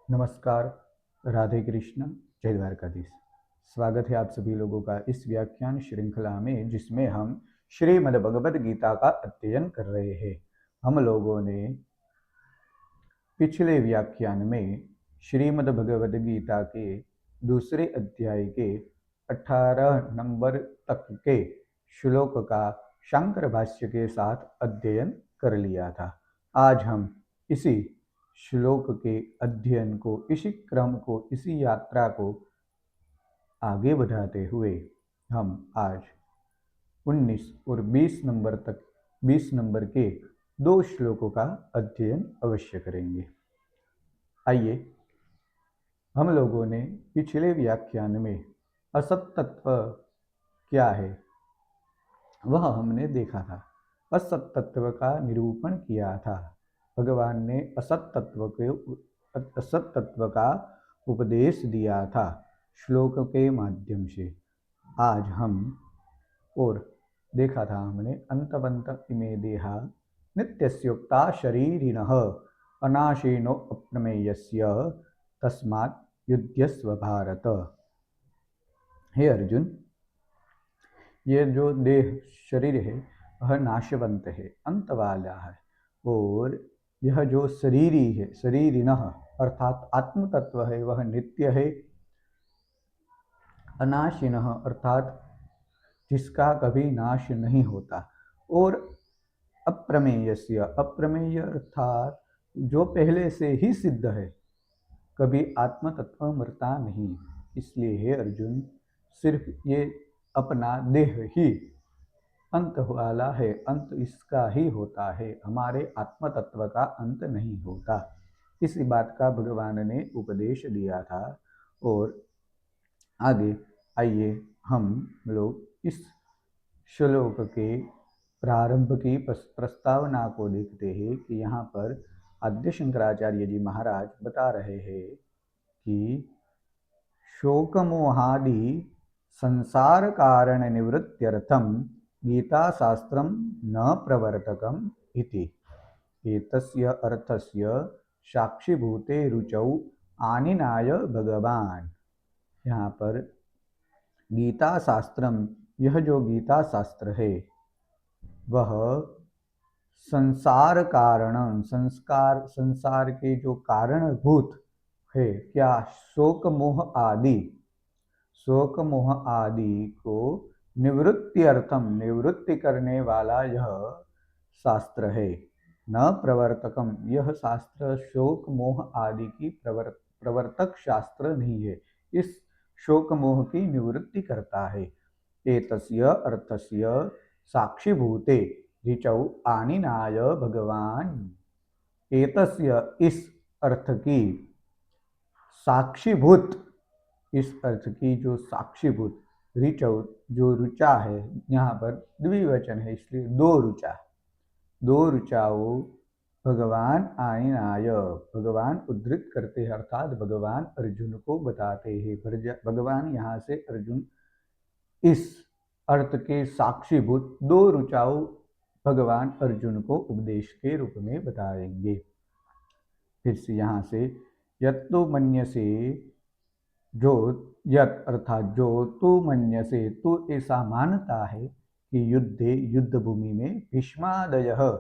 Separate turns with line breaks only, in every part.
नमस्कार, राधे कृष्ण, जय द्वारकाधीश। स्वागत है आप सभी लोगों का इस व्याख्यान श्रृंखला में, जिसमें हम श्रीमद् भगवद गीता का अध्ययन कर रहे हैं। हम लोगों ने पिछले व्याख्यान में श्रीमद् भगवद गीता के दूसरे अध्याय के 18 नंबर तक के श्लोक का शंकर भाष्य के साथ अध्ययन कर लिया था। आज हम इसी श्लोक के अध्ययन को, इसी क्रम को, इसी यात्रा को आगे बढ़ाते हुए हम आज 19 और 20 नंबर तक 20 नंबर के दो श्लोकों का अध्ययन अवश्य करेंगे। आइए, हम लोगों ने पिछले व्याख्यान में असत तत्व क्या है वह हमने देखा था। असत तत्व का निरूपण किया था। भगवान ने असत तत्व का उपदेश दिया था श्लोक के माध्यम से। आज हम और देखा था हमने अंतवंत इमे देहा नित्यस्योक्ता शरीरिणः अनाशीनो अप्रमेयस्य तस्मात् युध्यस्व भारत। हे अर्जुन, ये जो देह शरीर है वह नाशवंत है, अंत वाला है, और यह जो शरीरी है, शरीरिणः अर्थात आत्म तत्व है, वह नित्य है। अनाशिनः अर्थात जिसका कभी नाश नहीं होता, और अप्रमेयस्य, अप्रमेय अर्थात जो पहले से ही सिद्ध है, कभी आत्म तत्व मरता नहीं। इसलिए हे अर्जुन, सिर्फ ये अपना देह ही अंत वाला है, अंत इसका ही होता है, हमारे आत्म तत्व का अंत नहीं होता। इसी बात का भगवान ने उपदेश दिया था। और आगे आइए हम लोग इस श्लोक के प्रारंभ की प्रस्तावना को देखते हैं कि यहाँ पर आद्य शंकराचार्य जी महाराज बता रहे हैं कि शोकमोहादि संसार कारण निवृत्त्यर्थम गीता शास्त्रम न प्रवर्तकम इति। एतस्य अर्थस्य साक्षीभूते रुचौ आनिनाय भगवान। यहाँ पर गीता शास्त्रम, यह जो गीता शास्त्र है वह संसार कारण, संसार के जो कारणभूत है, क्या, शोक मोह आदि, शोक मोह आदि को निवृत्ति अर्थम, निवृत्ति करने वाला यह शास्त्र है। न प्रवर्तकम, यह शास्त्र शोक मोह आदि की प्रवर्तक शास्त्र नहीं है, इस शोक मोह की निवृत्ति करता है। एतस्य अर्थस्य साक्षीभूते ऋचौ आनिनाय भगवान। एतस्य, इस अर्थ की, साक्षीभूत, इस अर्थ की जो साक्षीभूत, ऋचौ जो रुचा है, यहाँ पर द्विवचन है इसलिए दो रुचा, दो रुचाओ भगवान आनिनाय, भगवान उद्धृत करते हैं, अर्थात भगवान अर्जुन को बताते हैं। भगवान यहाँ से अर्जुन इस अर्थ के साक्षीभूत दो रुचाओ भगवान अर्जुन को उपदेश के रूप में बताएंगे। फिर से यहाँ से यत् तु मन्यसे, जो यत् अर्थात जो, तू मन्यसे, तू ऐसा मानता है कि युद्धे, युद्ध भूमि में भीष्मादयः,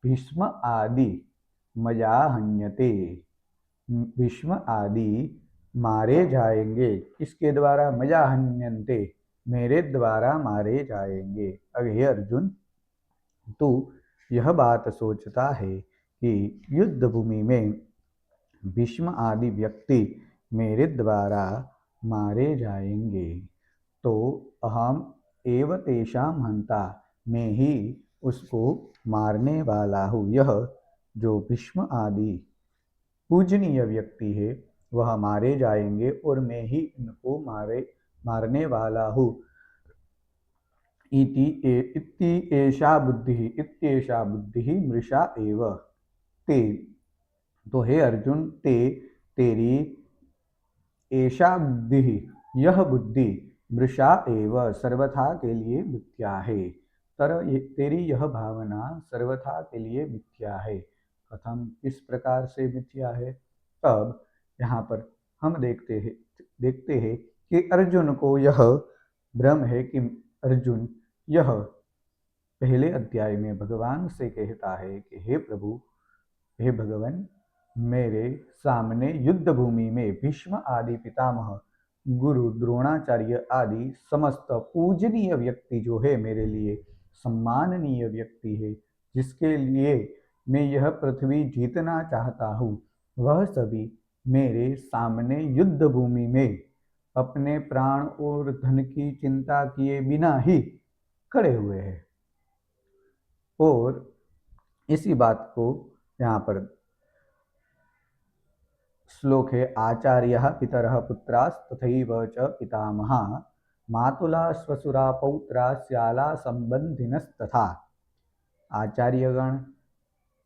भीष्म आदि, मया हन्यते, भीष्म आदि मारे जाएंगे, इसके द्वारा मया हन्यन्ते, मेरे द्वारा मारे जाएंगे। अब हे अर्जुन, तू यह बात सोचता है कि युद्ध भूमि में भीष्म आदि व्यक्ति मेरे द्वारा मारे जाएंगे, तो अहम एव तेषां हंता, मैं ही उसको मारने वाला हूँ। यह जो भीष्म आदि पूजनीय व्यक्ति है वह मारे जाएंगे और मैं ही इनको मारने वाला हूँ। इति एषा बुद्धि मृषा एव ते। तो हे अर्जुन, तेरी एषा बुद्धि, यह बुद्धि, मृषा एव सर्वथा के लिए मिथ्या है। तेरी यह भावना सर्वथा के लिए मिथ्या है। कथम, इस प्रकार से मिथ्या है? तब यहाँ पर हम देखते हैं कि अर्जुन को यह भ्रम है कि अर्जुन यह पहले अध्याय में भगवान से कहता है कि हे प्रभु, हे भगवान, मेरे सामने युद्ध भूमि में भीष्म आदि पितामह, गुरु द्रोणाचार्य आदि समस्त पूजनीय व्यक्ति जो है, मेरे लिए सम्माननीय व्यक्ति है, जिसके लिए मैं यह पृथ्वी जीतना चाहता हूँ, वह सभी मेरे सामने युद्ध भूमि में अपने प्राण और धन की चिंता किए बिना ही खड़े हुए हैं। और इसी बात को यहाँ पर श्लोक है, आचार्य पितरः पुत्रास्तथैव च पितामहा मातुला श्वशुरा पौत्रा श्याला संबंधिनस्तथा। आचार्यगण,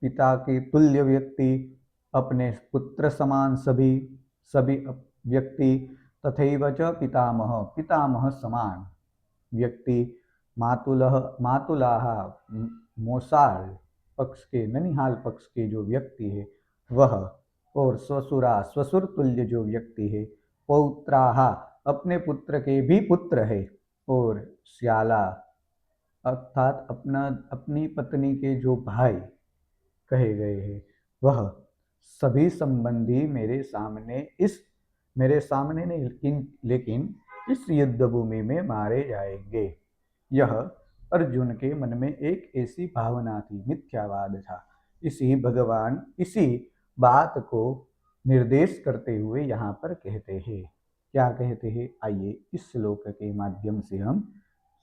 पिता के तुल्य व्यक्ति, अपने पुत्र समान सभी सभी व्यक्ति, तथैव च पितामह, पितामह समान व्यक्ति, मातुलाः मोसाल पक्ष के, ननिहाल पक्ष के जो व्यक्ति है वह, और स्वसुरा स्वसुर तुल्य जो व्यक्ति है, पौत्राः अपने पुत्र के भी पुत्र है, और श्याला अर्थात अपनी पत्नी के जो भाई कहे गए हैं, वह सभी संबंधी मेरे सामने नहीं, लेकिन इस युद्ध भूमि में मारे जाएंगे। यह अर्जुन के मन में एक ऐसी भावना थी, मिथ्यावाद था। इसी बात को निर्देश करते हुए यहाँ पर कहते हैं। क्या कहते हैं, आइए इस श्लोक के माध्यम से हम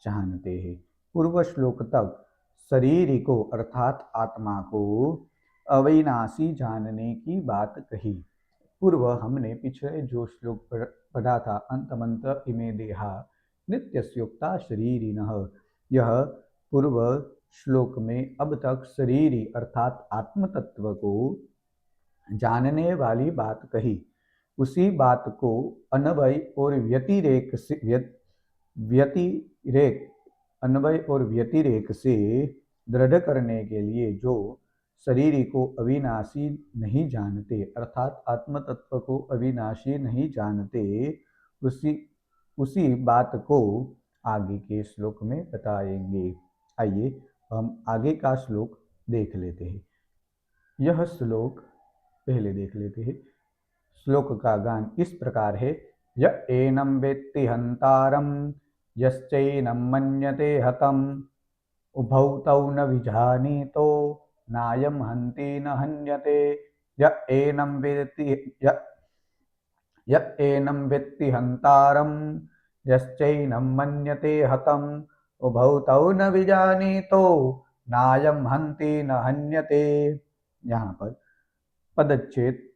जानते हैं। पूर्व श्लोक तक शरीर को अर्थात आत्मा को अविनाशी जानने की बात कही। पूर्व हमने पिछले जो श्लोक पढ़ा था, अंतमंत इमे देहा नित्यस्योक्ता शरीरिणः, यह पूर्व श्लोक में अब तक शरीरी अर्थात आत्म तत्व को जानने वाली बात कही। उसी बात को अन्वय और व्यतिरेक से दृढ़ करने के लिए, जो शरीर को अविनाशी नहीं जानते अर्थात आत्म तत्व को अविनाशी नहीं जानते, उसी बात को आगे के श्लोक में बताएंगे। आइए हम आगे का श्लोक देख लेते हैं। यह श्लोक पहले देख लेते हैं। श्लोक का गान इस प्रकार है, य एनं वेत्ति हन्तारं यश्चैनं मन्यते हतम् उभौ तौ न विजानीतो नायं हन्ति न हन्यते। य एनं वेत्ति हन्तारं यश्चैनं मन्यते हतम् उभौ तौ न विजानीतो नायं हन्ति न हन्यते। यहाँ पर पदच्छेद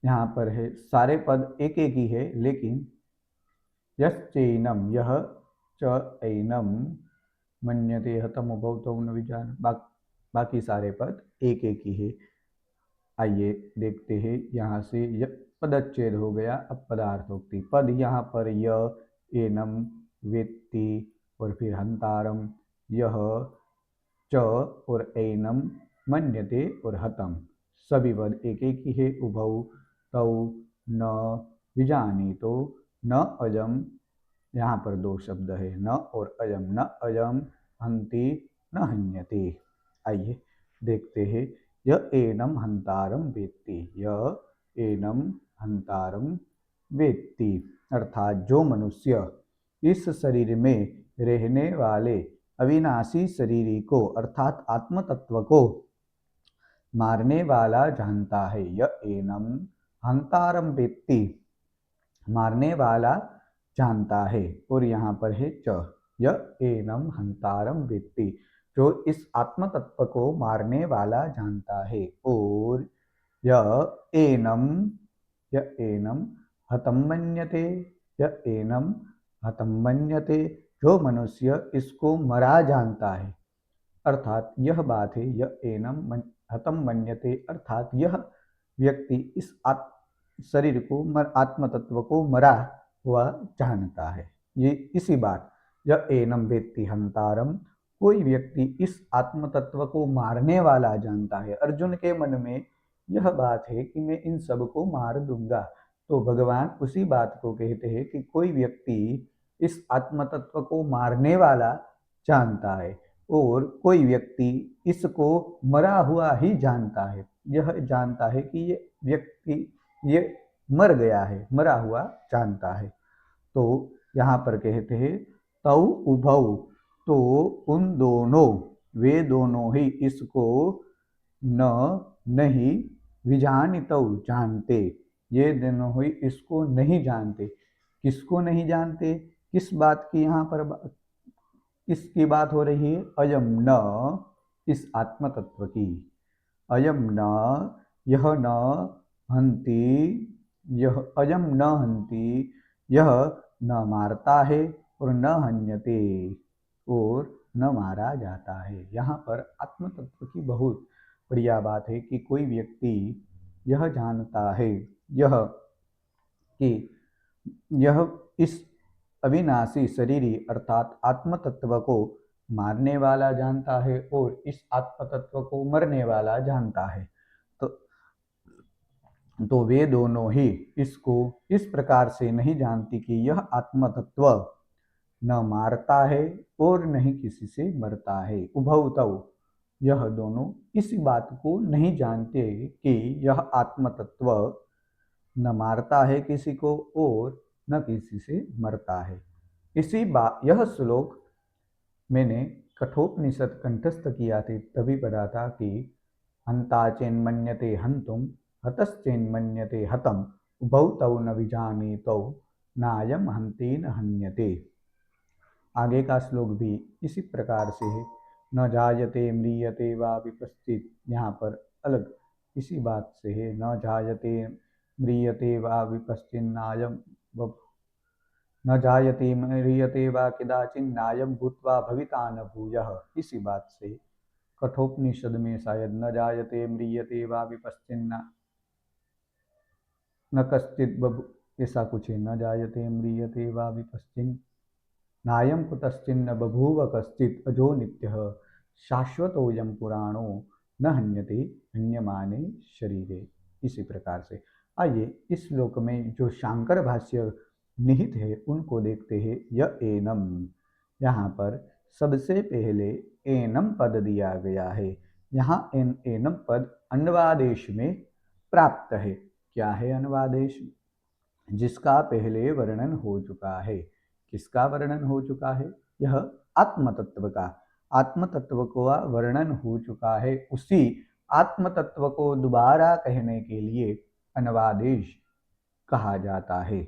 यहाँ पर है, सारे पद एक एक ही है, लेकिन यश्चैनम, यह, च ऐनम, मन्यते हतम उभौ तौ न विजान, बाकी सारे पद एक एक ही है। आइए देखते हैं यहाँ से, पदच्छेद हो गया, अब पदार्थोक्ति। पद यहाँ पर य एनम वेत्ति और फिर हंतारम, यह, च और ऐनम, मन्यते और हतम, सभी पद एक एक ही है। उभौ तौ न विजानीतो, न अजम, यहाँ पर दो शब्द है, न और अजम, न अजम हन्ति न हन्यते। आइए देखते हैं, य एनम हंतारम वेत्ति, य एनम हंतारम वेत्ति, अर्थात जो मनुष्य इस शरीर में रहने वाले अविनाशी शरीर को अर्थात आत्म तत्व को मारने वाला जानता है। य एनम हंतारम वेत्ति, मारने वाला जानता है, और यहाँ पर है च, य एनम हंतारम वेत्ति, जो इस आत्म तत्व को मारने वाला जानता है। और य एनम हतम मन्यते, य एनम हतम मन्यते, जो मनुष्य इसको मरा जानता है, अर्थात यह बात है, य एनम हतम मन्यते, अर्थात यह व्यक्ति इस शरीर को आत्म तत्व को मरा हुआ जानता है। ये इसी बात, य एनम वेत्ति हंतारम, कोई व्यक्ति इस आत्म तत्व को मारने वाला जानता है। अर्जुन के मन में यह बात है कि मैं इन सबको मार दूंगा। तो भगवान उसी बात को कहते हैं कि कोई व्यक्ति इस आत्म तत्व को मारने वाला जानता है और कोई व्यक्ति इसको मरा हुआ ही जानता है। यह जानता है कि ये व्यक्ति ये मर गया है, मरा हुआ जानता है। तो यहाँ पर कहते हैं तौ उभौ, तो उन दोनों, वे दोनों ही इसको न नहीं विजानितौ जानते, ये दोनों ही इसको नहीं जानते। किसको नहीं जानते, किस बात की यहाँ पर किसकी बात हो रही है? अयम न, इस आत्म तत्व की। अयम न, यह न हंति, यह अयम न हंति, यह न मारता है और न हन्यते, और न मारा जाता है। यहाँ पर आत्म तत्व की बहुत बढ़िया बात है कि कोई व्यक्ति यह जानता है यह कि यह इस अविनाशी शरीरी अर्थात आत्म तत्व को मारने वाला जानता है और इस आत्म तत्व को मरने वाला जानता है। तो वे दोनों ही इसको इस प्रकार से नहीं जानती कि यह आत्म तत्व न मारता है और न ही किसी से मरता है। उभौतौ, यह दोनों इस बात को नहीं जानते कि यह आत्म तत्व न मारता है किसी को और न किसी से मरता है। इसी बात, यह श्लोक मैंने कठोपनिषद कंठस्थ किया थे, तभी पढ़ा था कि हंता चेन्मन्यते हंतुम हतश्चेन्मन्यते हतम उभौ तौ न विजानीतौ नायम हंति न हन्यते। आगे का श्लोक भी इसी प्रकार से है। न जायते म्रियते वा विपश्चित, यहाँ पर अलग इसी बात से है। न जायते म्रियते वा विपश्चिन्नायम, न जायते म्रियते वा किदाचिन्नायम भूत्वा भविता न भूयः, इसी बात से कठोपनिषद में शायद न जायते म्रियते वा विपश्चिन्ना न कश्चित बभू, ऐसा कुछ है। न जायते म्रियते वा विपश्चिन नायम कुतश्चिन्न बभूव कश्चित अजो नित्यः शाश्वतोयम पुराणो न हन्यते हन्यमाने शरीरे। इसी प्रकार से आइए इस श्लोक में जो शांकर भाष्य निहित है उनको देखते हैं। य एनम, यहाँ पर सबसे पहले एनम पद दिया गया है। यहाँ एनम पद अन्वादेश में प्राप्त है। क्या है अन्वादेश? जिसका पहले वर्णन हो चुका है। किसका वर्णन हो चुका है? यह आत्म तत्व का, आत्म तत्व का वर्णन हो चुका है। उसी आत्म तत्व को दोबारा कहने के लिए अन्वादेश कहा जाता है,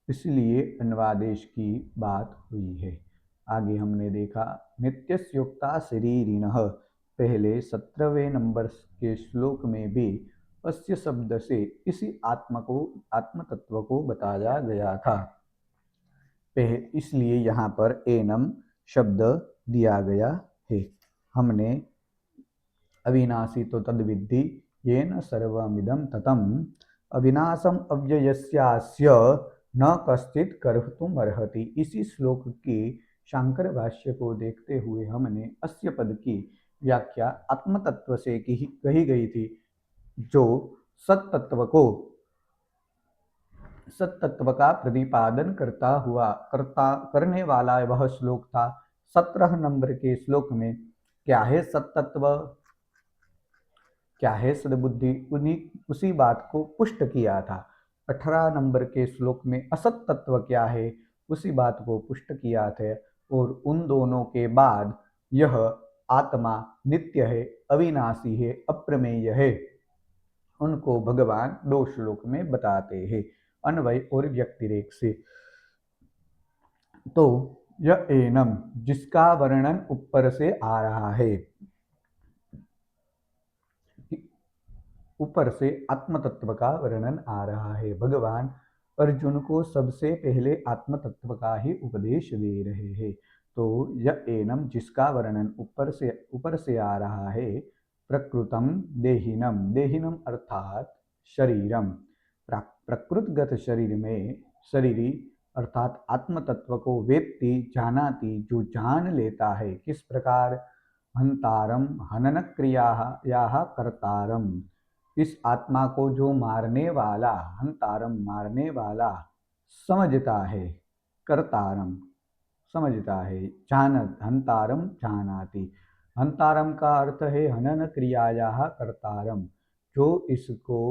इसलिए अन्वादेश की बात हुई है। आगे हमने देखा नित्यस्योक्ता शरीरिणः, पहले 17वें नंबर के श्लोक में भी अस्य शब्द से इसी आत्म तत्व को बताया गया था। इसलिए यहाँ पर एनम शब्द दिया गया है। हमने अविनाशी तो तद्विद्धि येन सर्वमिदं ततम अविनाशम अव्ययस्यास्य न कश्चित् कर्तुमर्हति। इसी श्लोक की शांकर भाष्य को देखते हुए हमने अस्य पद की व्याख्या आत्म तत्व से कही गई थी, जो सत्तत्व का प्रतिपादन करने वाला वह श्लोक था। 17 नंबर के श्लोक में क्या है सत्तत्व, क्या है सद्बुद्धि, उसी बात को पुष्ट किया था। 18 नंबर के श्लोक में असत तत्व क्या है, उसी बात को पुष्ट किया था। और उन दोनों के बाद यह आत्मा नित्य है, अविनाशी है, अप्रमेय है, उनको भगवान 2 श्लोक में बताते हैं अन्वय और व्यक्तिरेक से। तो यह एनम जिसका वर्णन ऊपर से आ रहा है, ऊपर से आत्म तत्व का वर्णन आ रहा है। भगवान अर्जुन को सबसे पहले आत्म तत्व का ही उपदेश दे रहे हैं। तो यह एनम जिसका वर्णन ऊपर से आ रहा है, प्रकृतम देहिनम, देहिनम अर्थात शरीरम, प्रकृतगत शरीर में शरीरी अर्थात आत्म तत्व को वेत्ति जानाति, जो जान लेता है। किस प्रकार? हंतारम हनन क्रिया कर्तारम, इस आत्मा को जो मारने वाला, हंतारम मारने वाला समझता है, कर्तारम समझता है, हंतारम जानाति। हंतारम का अर्थ है हनन क्रियाया कर्तारम, जो इसको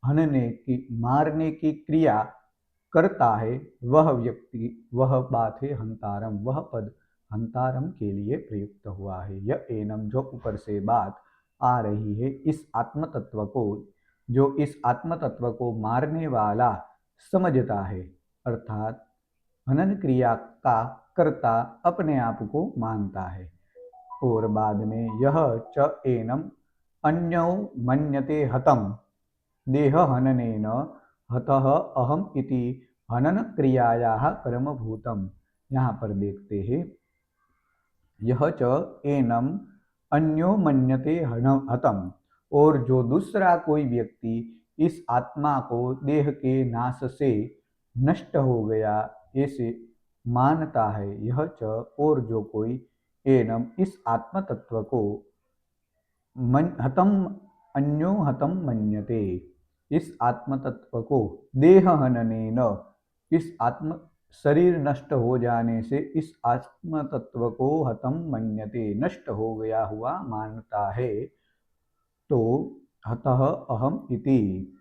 हनने की, मारने की क्रिया करता है, वह व्यक्ति, वह बात है हंतारम, वह पद हंतारम के लिए प्रयुक्त हुआ है। यह एनम, जो ऊपर से बात आ रही है, इस आत्म तत्व को, जो इस आत्म तत्व को मारने वाला समझता है, अर्थात हनन क्रिया का कर्ता अपने आप को मानता है। और बाद में यह च एनम अन्यो मन्यते हतम देह हननेन हतः अहम इति हनन क्रियायाः कर्मभूतम। यहाँ पर देखते हैं, यह च एनम अन्यो मन्यते हतम, और जो दूसरा कोई व्यक्ति इस आत्मा को देह के नाश से नष्ट हो गया ऐसे मानता है, यह च, और जो कोई एनम इस आत्म तत्व को हतम अन्यो हतम मन्यते, इस आत्म तत्व को देह हननेन, इस आत्म शरीर नष्ट हो जाने से इस आत्म तत्व को हतम मन्यते, नष्ट हो गया हुआ मानता है, तो हतः अहम इति,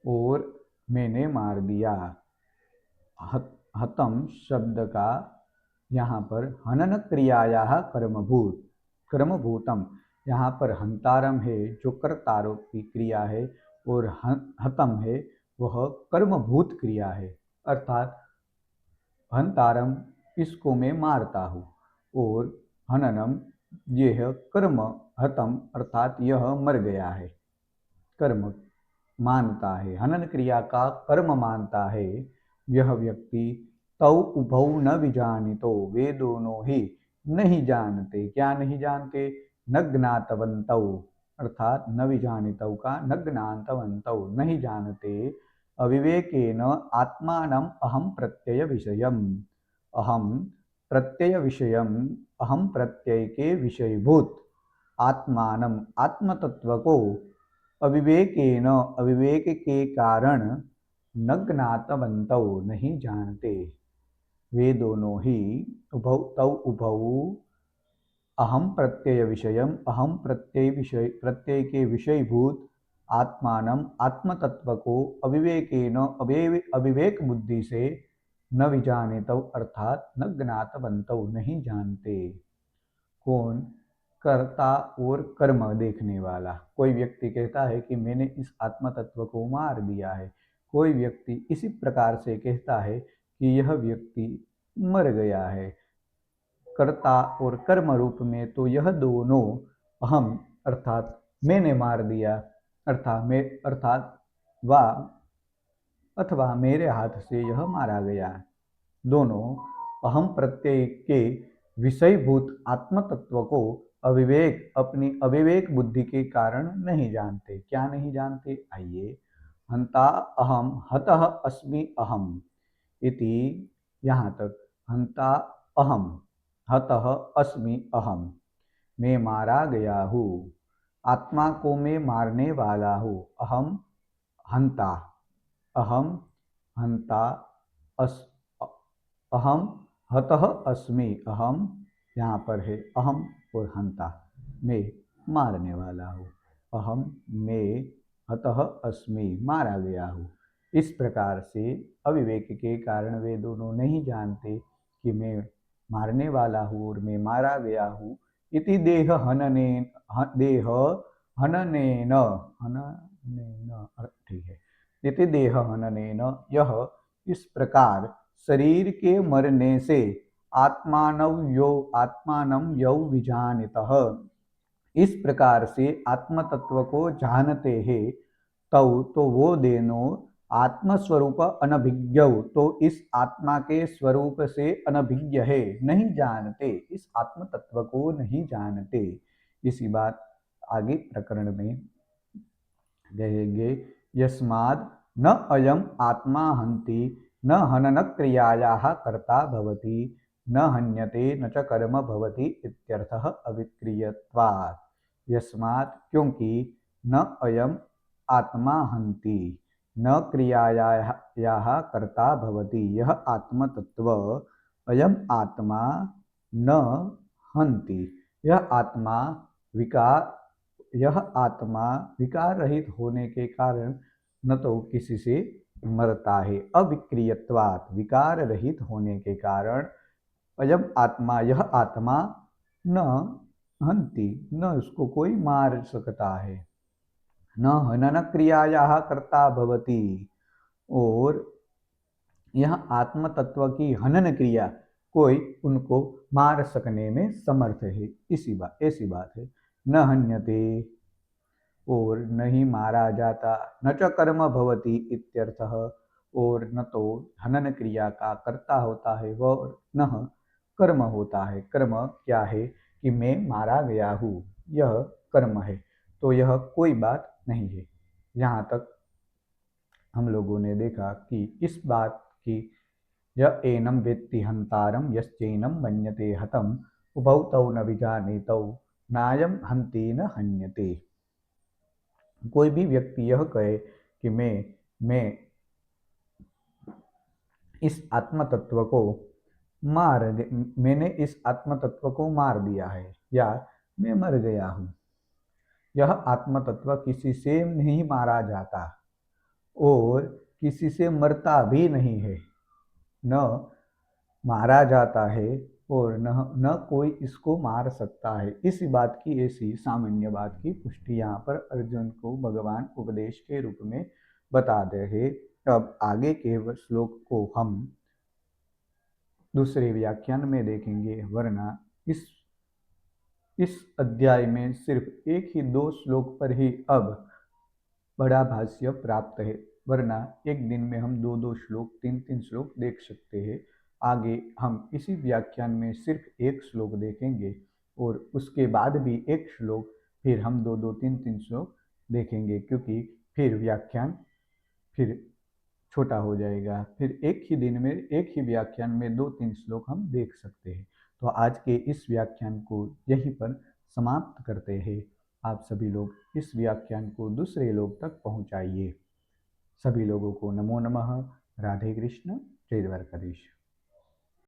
और मैंने मार दिया। हतम शब्द का यहाँ पर हनन क्रियाया कर्मभूत, कर्मभूतम, यहाँ पर हंतारम है जो कर्तारों की क्रिया है, और हतम है वह कर्मभूत क्रिया है, अर्थात हंतारम इसको मैं मारता हूँ, और हननम यह कर्म, हतम अर्थात यह मर गया है, कर्म मानता है, हनन क्रिया का कर्म मानता है यह व्यक्ति। तौ उभौ न विजानितो, वे दोनों ही नहीं जानते, क्या नहीं जानते, न ज्ञातवन्तौ, अर्थात न विजानितौ का न ज्ञातवन्तौ, नहीं जानते, अविवेकेन आत्मानम् अहम प्रत्यय विषयम्, अहम प्रत्यय विषयम्, अहम प्रत्यय के विषयभूत आत्मानम आत्मतत्व को अविवेकेन, अविवेक के कारण, न ज्ञातवन्तौ नहीं जानते, वे दोनों ही, उभौ तौ उभौ, अहम प्रत्यय विषयम, अहम प्रत्यय विषय, प्रत्यय के विषयभूत आत्मानम आत्मतत्व को अविवेकेन, अविवेक बुद्धि से, न विजानितौ अर्थात न ज्ञातवन्तौ नहीं जानते। कौन? कर्ता और कर्म देखने वाला। कोई व्यक्ति कहता है कि मैंने इस आत्म तत्व को मार दिया है, कोई व्यक्ति इसी प्रकार से कहता है कि यह व्यक्ति मर गया है। कर्ता और कर्म रूप में तो यह दोनों अहम अर्थात मैंने मार दिया, अर्थात वा अथवा मेरे हाथ से यह मारा गया, दोनों अहम प्रत्यय के विषयभूत आत्म तत्व को अविवेक, अपनी अविवेक बुद्धि के कारण नहीं जानते। क्या नहीं जानते? आइए, हंता अहम हतः अस्मि अहम इति, यहाँ तक हंता अहम हतः अस्मि अहम, मैं मारा गया हूँ, आत्मा को मैं मारने वाला हूँ, अहम हंता, अहम हंता अहम हतः अस्मि, अहम यहाँ पर है अहम और हंता, मैं मारने वाला हूँ, अहम मैं हतः अस्मि मारा गया हूँ। इस प्रकार से अविवेक के कारण वे दोनों नहीं जानते कि मैं मारने वाला हूँ और मैं मारा गया हूँ। इति देह हननेन, देह हननेन, हननेन ठीक है, इति देह हननेन, यह इस प्रकार शरीर के मरने से आत्मानं यौ विजानितः, इस प्रकार से आत्म तत्व को जानते हैं, तौ तो वो दोनों आत्मस्वरूप अनभिज्ञ, तो इस आत्मा के स्वरूप से अनभिज्ञ है, नहीं जानते, इस आत्म तत्व को नहीं जानते। इसी बात आगे प्रकरण में कहेंगे, यस्माद् न अयम आत्मा हन्ति न हनन क्रियायाः कर्ता भवति न हन्यते न च कर्म भवति इत्यर्थः अविक्रियत्वात्। यस्मात् क्योंकि न अयम आत्मा हन्ति न क्रियायाः कर्ता भवति। यह आत्मतत्व अयम आत्मा न हन्ति। यह आत्मा विकार रहित होने के कारण न तो किसी से मरता है। अविक्रियत्वात्, विकार रहित होने के कारण अयम आत्मा, यह आत्मा न हन्ति, न उसको कोई मार सकता है। न हनन क्रियायाः कर्ता भवति, और यह आत्म तत्व की हनन क्रिया कोई उनको मार सकने में समर्थ है। ऐसी बात है। न हन्यते, और नहीं मारा जाता। न च कर्म भवति इत्यर्थः, और न तो हनन क्रिया का कर्ता होता है वह न कर्म होता है। कर्म क्या है कि मैं मारा गया हूँ, यह कर्म है। तो यह कोई बात नहीं है। यहाँ तक हम लोगों ने देखा कि इस बात की य एनम वेत्ति हंतारम यश्चैनम मन्यते हतम उभौ तौ न विजानीतौ नायम हंति न हन्यते। कोई भी व्यक्ति यह कहे कि मैं इस आत्म तत्व को मैंने इस आत्म तत्व को मार दिया है, या मैं मर गया हूँ, यह आत्म तत्व किसी से नहीं मारा जाता और किसी से मरता भी नहीं है। न मारा जाता है और न कोई इसको मार सकता है। इसी बात की, ऐसी सामान्य बात की पुष्टि यहाँ पर अर्जुन को भगवान उपदेश के रूप में बता दे है। अब आगे के श्लोक को हम दूसरे व्याख्यान में देखेंगे, वरना इस अध्याय में सिर्फ एक ही 2 श्लोक पर ही अब बड़ा भाष्य प्राप्त है, वरना एक दिन में हम 2-2 श्लोक, 3-3 श्लोक देख सकते हैं। आगे हम इसी व्याख्यान में सिर्फ एक श्लोक देखेंगे और उसके बाद भी एक श्लोक, फिर हम 2-2, 3-3 श्लोक देखेंगे, क्योंकि फिर व्याख्यान फिर छोटा हो जाएगा। फिर एक ही दिन में, एक ही व्याख्यान में 2-3 श्लोक हम देख सकते हैं। तो आज के इस व्याख्यान को यहीं पर समाप्त करते हैं। आप सभी लोग इस व्याख्यान को दूसरे लोग तक पहुंचाइए। सभी लोगों को नमो नमः। राधे कृष्ण। जय द्वारकाधीश।